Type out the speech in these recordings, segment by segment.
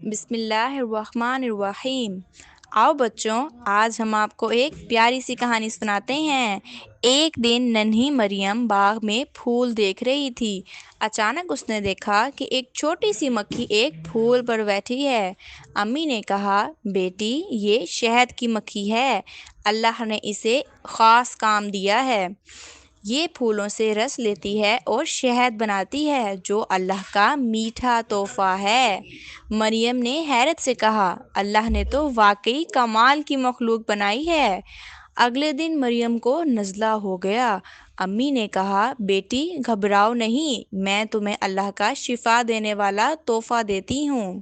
بسم اللہ الرحمن الرحیم۔ آؤ بچوں، آج ہم آپ کو ایک پیاری سی کہانی سناتے ہیں۔ ایک دن ننھی مریم باغ میں پھول دیکھ رہی تھی۔ اچانک اس نے دیکھا کہ ایک چھوٹی سی مکھی ایک پھول پر بیٹھی ہے۔ امی نے کہا، بیٹی یہ شہد کی مکھی ہے، اللہ نے اسے خاص کام دیا ہے۔ یہ پھولوں سے رس لیتی ہے اور شہد بناتی ہے جو اللہ کا میٹھا تحفہ ہے۔ مریم نے حیرت سے کہا، اللہ نے تو واقعی کمال کی مخلوق بنائی ہے۔ اگلے دن مریم کو نزلہ ہو گیا۔ امی نے کہا، بیٹی گھبراؤ نہیں، میں تمہیں اللہ کا شفا دینے والا تحفہ دیتی ہوں۔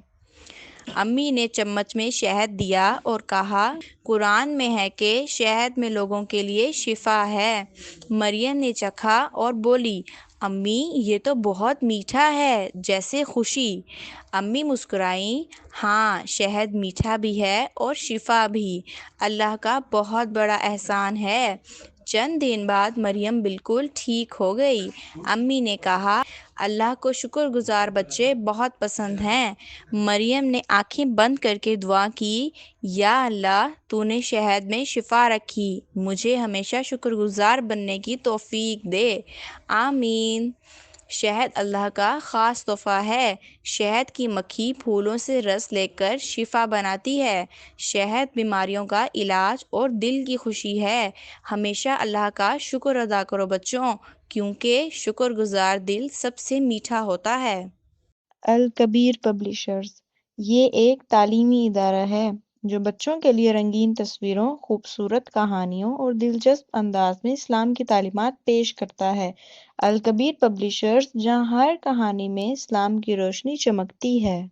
امی نے چمچ میں شہد دیا اور کہا، قرآن میں ہے کہ شہد میں لوگوں کے لیے شفا ہے۔ مریم نے چکھا اور بولی، امی یہ تو بہت میٹھا ہے، جیسے خوشی۔ امی مسکرائیں، ہاں شہد میٹھا بھی ہے اور شفا بھی، اللہ کا بہت بڑا احسان ہے۔ چند دن بعد مریم بالکل ٹھیک ہو گئی۔ امی نے کہا، اللہ کو شکر گزار بچے بہت پسند ہیں۔ مریم نے آنکھیں بند کر کے دعا کی، یا اللہ تو نے شہد میں شفا رکھی، مجھے ہمیشہ شکر گزار بننے کی توفیق دے، آمین۔ شہد اللہ کا خاص تحفہ ہے۔ شہد کی مکھی پھولوں سے رس لے کر شفا بناتی ہے۔ شہد بیماریوں کا علاج اور دل کی خوشی ہے۔ ہمیشہ اللہ کا شکر ادا کرو بچوں، کیونکہ شکر گزار دل سب سے میٹھا ہوتا ہے۔ الکبیر پبلشرز یہ ایک تعلیمی ادارہ ہے جو بچوں کے لیے رنگین تصویروں، خوبصورت کہانیوں اور دلچسپ انداز میں اسلام کی تعلیمات پیش کرتا ہے۔ الکبیر پبلشرز، جہاں ہر کہانی میں اسلام کی روشنی چمکتی ہے۔